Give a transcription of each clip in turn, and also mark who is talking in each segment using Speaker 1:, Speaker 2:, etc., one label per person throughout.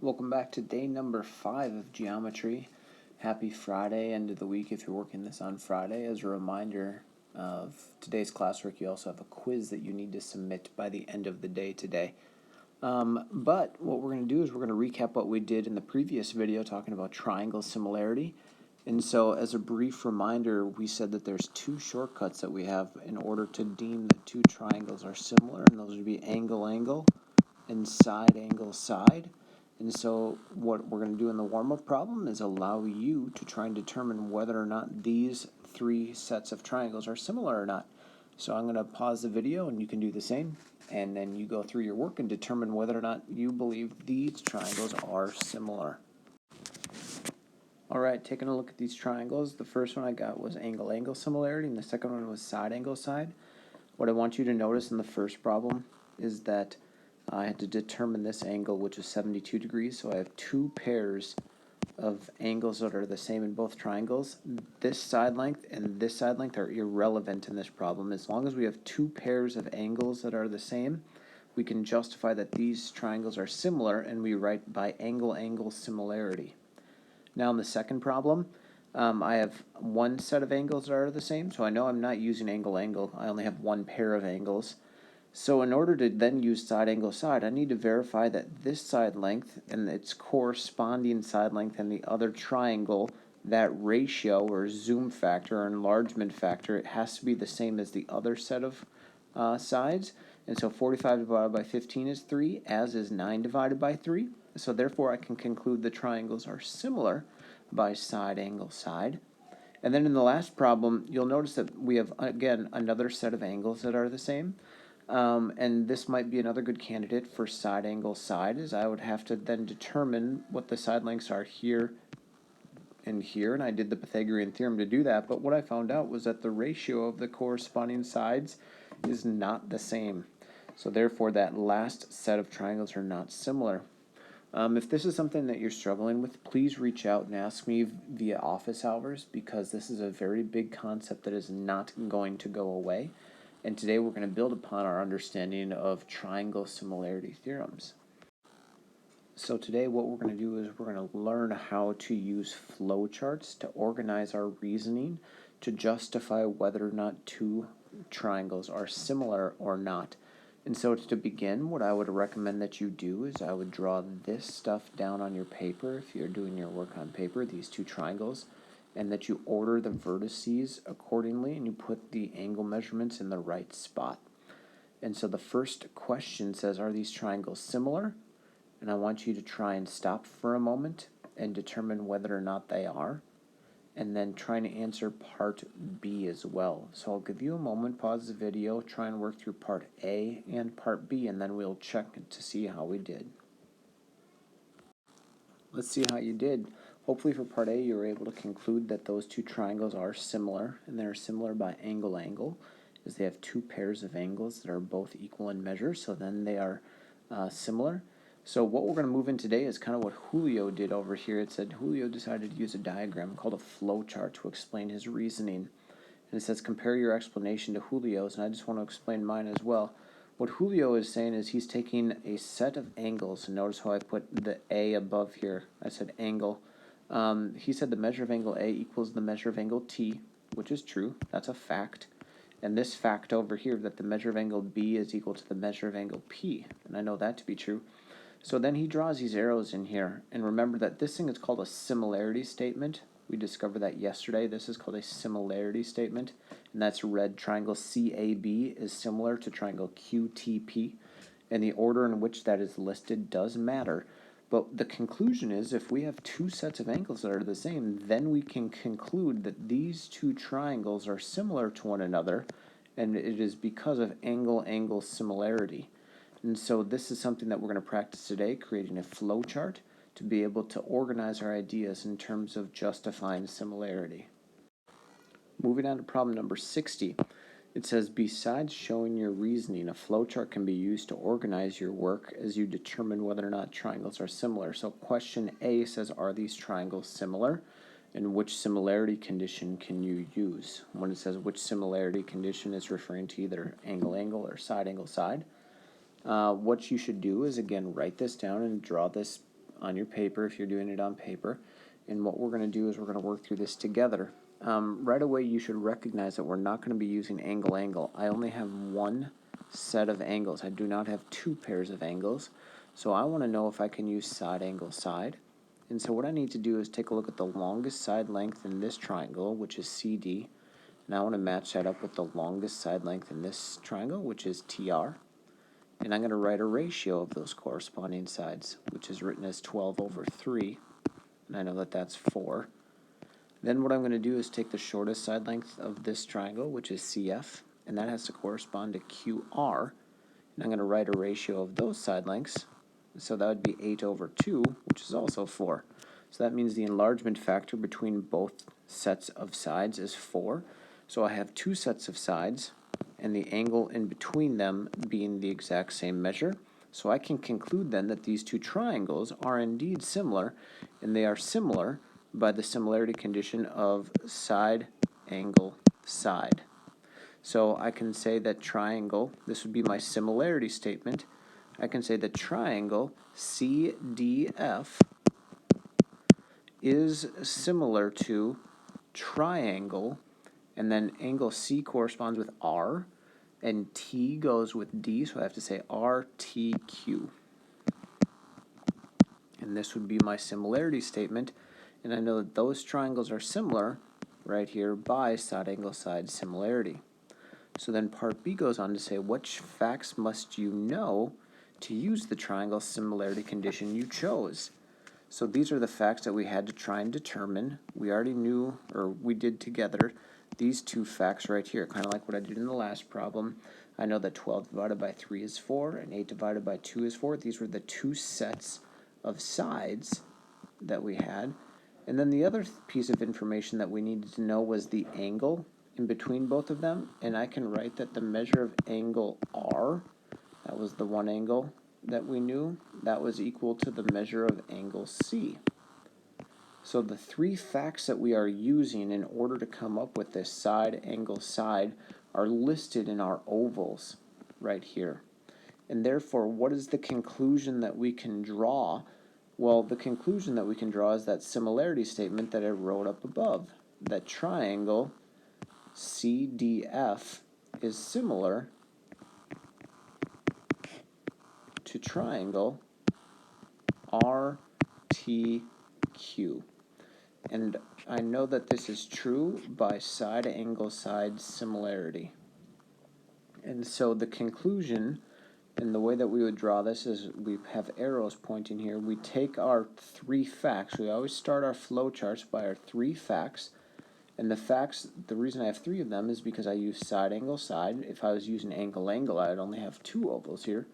Speaker 1: Welcome back to day number 5 of geometry. Happy Friday, end of the week if you're working this on Friday. As a reminder of today's classwork, you also have a quiz that you need to submit by the end of the day today. But what we're going to do is we're going to recap what we did in the previous video talking about triangle similarity. And so as a brief reminder, we said that there's two shortcuts that we have in order to deem that two triangles are similar, and those would be angle, angle, and side, angle, side. And so what we're going to do in the warm-up problem is allow you to try and determine whether or not these three sets of triangles are similar or not. So I'm going to pause the video and you can do the same, and then you go through your work and determine whether or not you believe these triangles are similar. Alright, taking a look at these triangles, the first one I got was angle-angle similarity and the second one was side-angle-side. What I want you to notice in the first problem is that I had to determine this angle, which is 72 degrees, so I have two pairs of angles that are the same in both triangles. This side length and this side length are irrelevant in this problem. As long as we have two pairs of angles that are the same, we can justify that these triangles are similar, and we write by angle-angle similarity. Now in the second problem, I have one set of angles that are the same, so I know I'm not using angle-angle. I only have one pair of angles. So in order to then use side angle side, I need to verify that this side length and its corresponding side length and the other triangle, that ratio or zoom factor or enlargement factor, it has to be the same as the other set of sides. And so 45 divided by 15 is 3, as is 9 divided by 3. So therefore I can conclude the triangles are similar by side angle side. And then in the last problem, you'll notice that we have, again, another set of angles that are the same. And this might be another good candidate for side angle side, as I would have to then determine what the side lengths are here and here, and I did the Pythagorean theorem to do that, but what I found out was that the ratio of the corresponding sides is not the same. So therefore that last set of triangles are not similar. If this is something that you're struggling with, please reach out and ask me via office hours, because this is a very big concept that is not going to go away. And today we're going to build upon our understanding of triangle similarity theorems. So today what we're going to do is we're going to learn how to use flowcharts to organize our reasoning to justify whether or not two triangles are similar or not. And so to begin, what I would recommend that you do is I would draw this stuff down on your paper if you're doing your work on paper, these two triangles, and that you order the vertices accordingly and you put the angle measurements in the right spot. And so the first question says, are these triangles similar? And I want you to try and stop for a moment and determine whether or not they are, and then trying to answer part B as well. So I'll give you a moment, pause the video, try and work through part A and part B, and then we'll check to see how we did. Let's see how you did. Hopefully for part A you were able to conclude that those two triangles are similar, and they're similar by angle-angle, as they have two pairs of angles that are both equal in measure, so then they are similar. So what we're going to move in today is kind of what Julio did over here. It said Julio decided to use a diagram called a flowchart to explain his reasoning. And it says compare your explanation to Julio's, and I just want to explain mine as well. What Julio is saying is he's taking a set of angles, and notice how I put the A above here. I said angle. He said the measure of angle A equals the measure of angle T, which is true. That's a fact. And this fact over here, that the measure of angle B is equal to the measure of angle P, and I know that to be true. So then he draws these arrows in here, and remember that this thing is called a similarity statement. We discovered that yesterday. This is called a similarity statement, and that's red. Triangle CAB is similar to triangle QTP, and the order in which that is listed does matter. But the conclusion is, if we have two sets of angles that are the same, then we can conclude that these two triangles are similar to one another, and it is because of angle-angle similarity. And so this is something that we're going to practice today, creating a flowchart to be able to organize our ideas in terms of justifying similarity. Moving on to problem number 60. It says, besides showing your reasoning, a flowchart can be used to organize your work as you determine whether or not triangles are similar. So question A says, are these triangles similar? And which similarity condition can you use? When it says which similarity condition, is referring to either angle-angle or side-angle side. What you should do is, again, write this down and draw this on your paper if you're doing it on paper. And what we're going to do is we're going to work through this together. Right away, you should recognize that we're not going to be using angle. I only have one set of angles. I do not have two pairs of angles. So I want to know if I can use side, angle, side. And so what I need to do is take a look at the longest side length in this triangle, which is CD. And I want to match that up with the longest side length in this triangle, which is TR. And I'm going to write a ratio of those corresponding sides, which is written as 12/3. And I know that that's 4. Then what I'm going to do is take the shortest side length of this triangle, which is CF, and that has to correspond to QR. And I'm going to write a ratio of those side lengths. So that would be 8/2, which is also 4. So that means the enlargement factor between both sets of sides is 4. So I have two sets of sides, and the angle in between them being the exact same measure. So I can conclude then that these two triangles are indeed similar, and they are similar by the similarity condition of side, angle, side. So I can say that triangle, this would be my similarity statement, I can say that triangle CDF is similar to triangle, and then angle C corresponds with R, and T goes with D, so I have to say RTQ. And this would be my similarity statement, and I know that those triangles are similar right here by side, angle, side similarity. So then part B goes on to say, which facts must you know to use the triangle similarity condition you chose? So these are the facts that we had to try and determine. We already knew, or we did together, these two facts right here, kind of like what I did in the last problem. I know that 12 divided by 3 is 4, and 8 divided by 2 is 4. These were the two sets of sides that we had. And then the other piece of information that we needed to know was the angle in between both of them. And I can write that the measure of angle R, that was the one angle that we knew, that was equal to the measure of angle C. So the three facts that we are using in order to come up with this side, angle, side are listed in our ovals right here. And therefore, what is the conclusion that we can draw? Well, the conclusion that we can draw is that similarity statement that I wrote up above, that triangle CDF is similar to triangle RTQ. And I know that this is true by side, angle, side similarity. And so the conclusion, and the way that we would draw this is we have arrows pointing here. We take our three facts. We always start our flowcharts by our three facts. And the facts, the reason I have three of them is because I use side, angle, side. If I was using angle, angle, I'd only have two ovals here.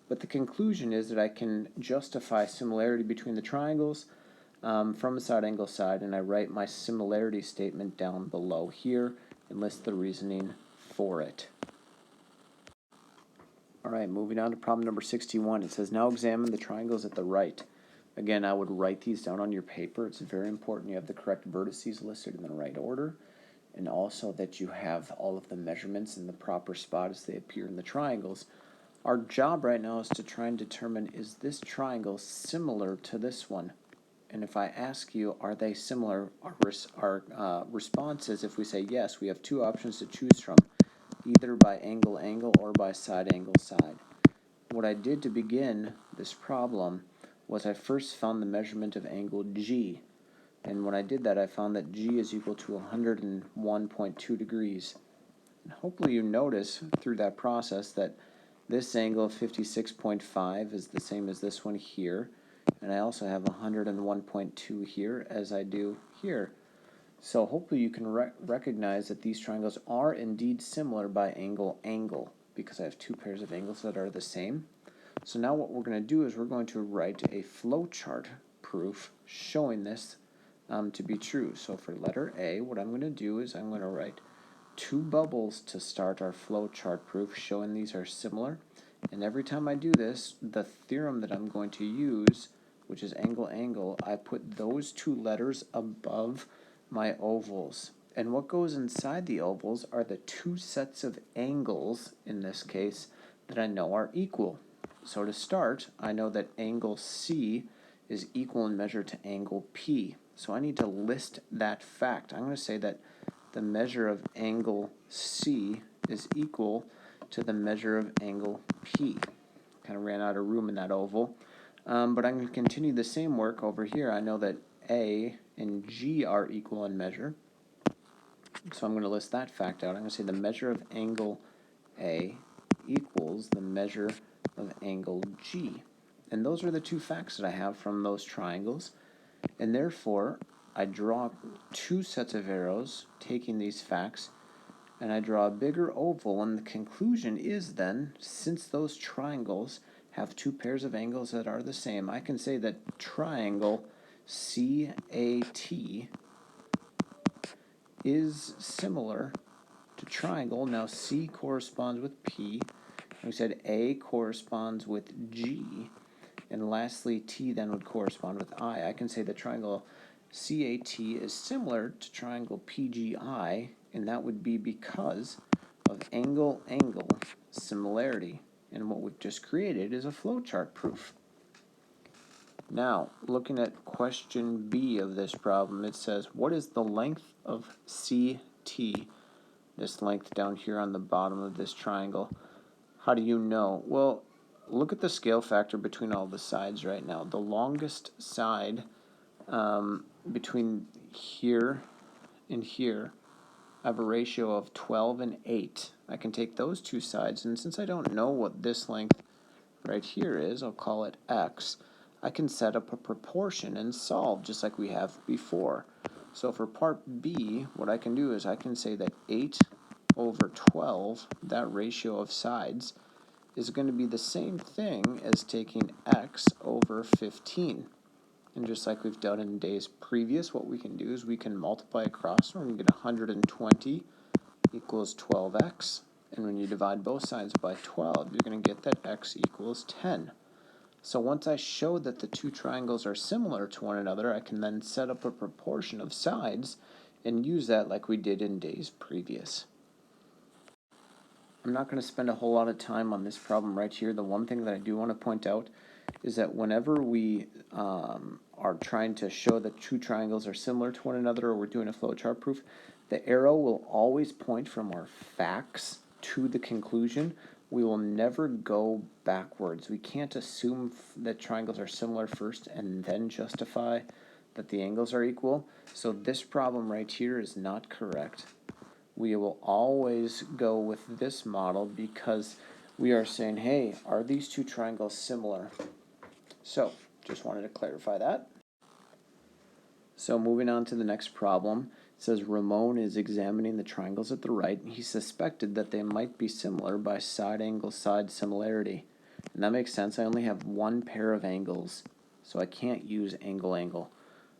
Speaker 1: But the conclusion is that I can justify similarity between the triangles from a side, angle, side, and I write my similarity statement down below here and list the reasoning for it. Alright, moving on to problem number 61. It says, now examine the triangles at the right. Again, I would write these down on your paper. It's very important you have the correct vertices listed in the right order, and also that you have all of the measurements in the proper spot as they appear in the triangles. Our job right now is to try and determine, is this triangle similar to this one? And if I ask you, are they similar, our response is, if we say yes, we have two options to choose from, either by angle, angle, or by side, angle, side. What I did to begin this problem was I first found the measurement of angle G. And when I did that, I found that G is equal to 101.2 degrees. And hopefully you notice through that process that this angle 56.5 is the same as this one here. And I also have 101.2 here as I do here. So hopefully you can recognize that these triangles are indeed similar by angle, angle, because I have two pairs of angles that are the same. So now what we're going to do is we're going to write a flowchart proof showing this to be true. So for letter A, what I'm going to do is I'm going to write two bubbles to start our flowchart proof showing these are similar. And every time I do this, the theorem that I'm going to use, which is angle, angle, I put those two letters above my ovals. And what goes inside the ovals are the two sets of angles, in this case, that I know are equal. So to start, I know that angle C is equal in measure to angle P. So I need to list that fact. I'm going to say that the measure of angle C is equal to the measure of angle P. Kind of ran out of room in that oval. But I'm going to continue the same work over here. I know that A and G are equal in measure. So I'm going to list that fact out. I'm going to say the measure of angle A equals the measure of angle G. And those are the two facts that I have from those triangles. And therefore, I draw two sets of arrows taking these facts, and I draw a bigger oval, and the conclusion is then, since those triangles have two pairs of angles that are the same, I can say that triangle CAT is similar to triangle. Now C corresponds with P, we said A corresponds with G, and lastly T then would correspond with I. I can say the triangle CAT is similar to triangle PGI, and that would be because of angle-angle similarity. And what we've just created is a flowchart proof. Now, looking at question B of this problem, it says, what is the length of CT, this length down here on the bottom of this triangle? How do you know? Well, look at the scale factor between all the sides right now. The longest side between here and here, I have a ratio of 12 and 8. I can take those two sides, and since I don't know what this length right here is, I'll call it x. I can set up a proportion and solve just like we have before. So for part B, what I can do is I can say that 8 over 12, that ratio of sides, is going to be the same thing as taking x over 15. And just like we've done in days previous, what we can do is we can multiply across, and we get 120 equals 12x. And when you divide both sides by 12, you're going to get that x equals 10. So once I show that the two triangles are similar to one another, I can then set up a proportion of sides and use that like we did in days previous. I'm not going to spend a whole lot of time on this problem right here. The one thing that I do want to point out is that whenever we are trying to show that two triangles are similar to one another, or we're doing a flowchart proof, the arrow will always point from our facts to the conclusion. We will never go backwards. We can't assume that triangles are similar first and then justify that the angles are equal. So this problem right here is not correct. We will always go with this model because we are saying, hey, are these two triangles similar? So, just wanted to clarify that. So moving on to the next problem, it says Ramon is examining the triangles at the right. He suspected that they might be similar by side angle side similarity. And that makes sense. I only have one pair of angles, so I can't use angle-angle.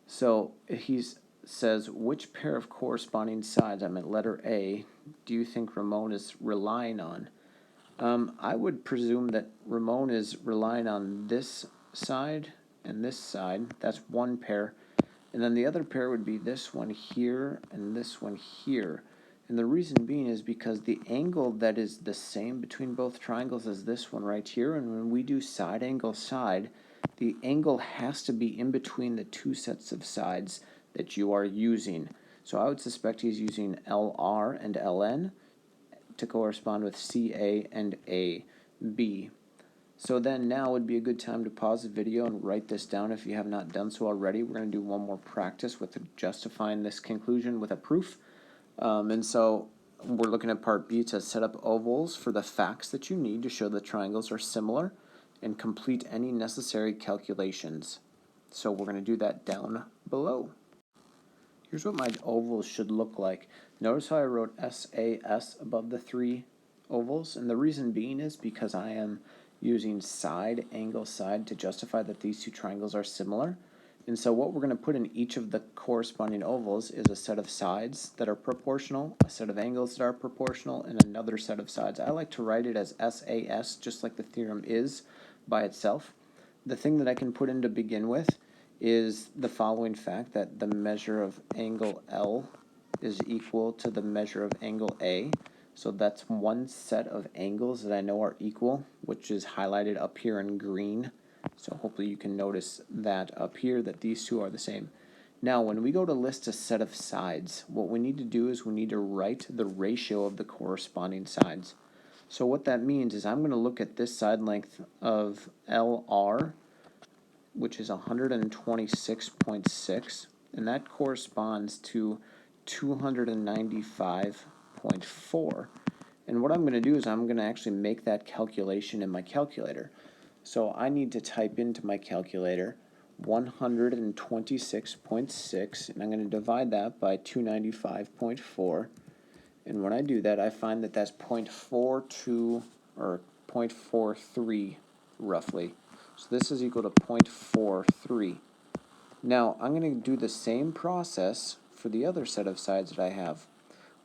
Speaker 1: So he says, which pair of corresponding sides, I'm at letter A, do you think Ramon is relying on? I would presume that Ramon is relying on this side and this side. That's one pair. And then the other pair would be this one here and this one here. And the reason being is because the angle that is the same between both triangles is this one right here. And when we do side angle side, the angle has to be in between the two sets of sides that you are using. So I would suspect he's using LR and LN to correspond with CA and AB. So then now would be a good time to pause the video and write this down if you have not done so already. We're going to do one more practice with justifying this conclusion with a proof. And so we're looking at part B. It says set up ovals for the facts that you need to show the triangles are similar and complete any necessary calculations. So we're going to do that down below. Here's what my ovals should look like. Notice how I wrote SAS above the three ovals, and the reason being is because I am using side, angle, side to justify that these two triangles are similar. And so what we're going to put in each of the corresponding ovals is a set of sides that are proportional, a set of angles that are proportional, and another set of sides. I like to write it as SAS, just like the theorem is by itself. The thing that I can put in to begin with is the following fact, that the measure of angle L is equal to the measure of angle A. So that's one set of angles that I know are equal, which is highlighted up here in green So hopefully you can notice that up here that these two are the same. Now when we go to list a set of sides, what we need to do is we need to write the ratio of the corresponding sides. So what that means is I'm going to look at this side length of LR, which is 126.6, and that corresponds to 295.4. And what I'm going to do is I'm going to actually make that calculation in my calculator. So I need to type into my calculator 126.6, and I'm going to divide that by 295.4. And when I do that, I find that that's 0.42 or 0.43 roughly. So this is equal to 0.43. Now I'm going to do the same process for the other set of sides that I have,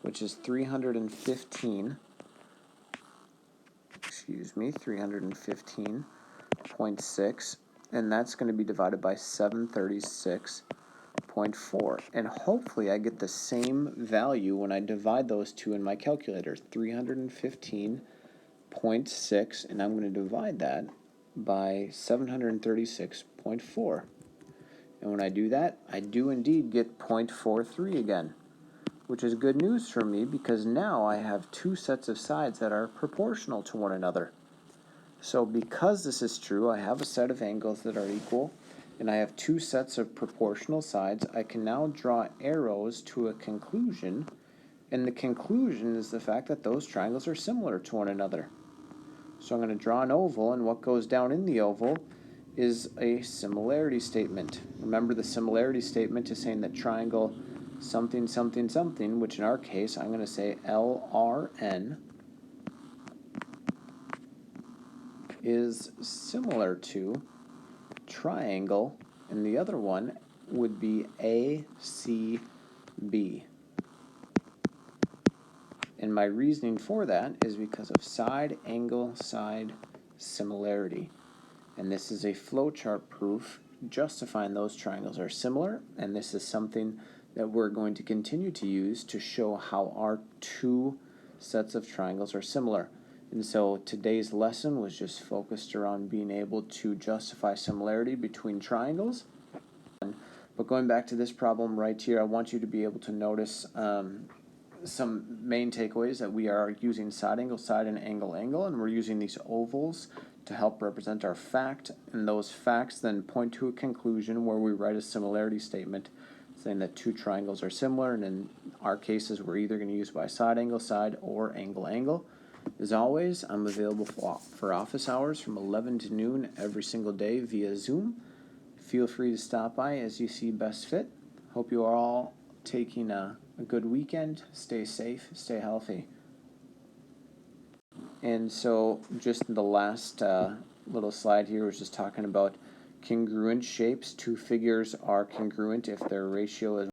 Speaker 1: which is 315.6, and that's going to be divided by 736.4, and hopefully I get the same value when I divide those two in my calculator, 315.6, and I'm going to divide that by 736.4, and when I do that, I do indeed get 0.43 again, which is good news for me because now I have two sets of sides that are proportional to one another. So because this is true, I have a set of angles that are equal, and I have two sets of proportional sides. I can now draw arrows to a conclusion, and the conclusion is the fact that those triangles are similar to one another. So I'm going to draw an oval, and what goes down in the oval is a similarity statement. Remember, the similarity statement is saying that triangle something something something, which in our case I'm going to say LRN is similar to triangle, and the other one would be ACB. And my reasoning for that is because of side angle side similarity. And this is a flowchart proof justifying those triangles are similar, and this is something that we're going to continue to use to show how our two sets of triangles are similar. And so today's lesson was just focused around being able to justify similarity between triangles. But going back to this problem right here, I want you to be able to notice some main takeaways that we are using side angle side and angle angle, and we're using these ovals to help represent our fact, and those facts then point to a conclusion where we write a similarity statement saying that two triangles are similar, and in our cases we're either going to use by side angle side or angle angle. As always, I'm available for office hours from 11 to noon every single day via Zoom. Feel free to stop by as you see best fit. Hope you are all taking a good weekend. Stay safe, stay healthy. And so just the last little slide here was just talking about congruent shapes. Two figures are congruent if their ratio is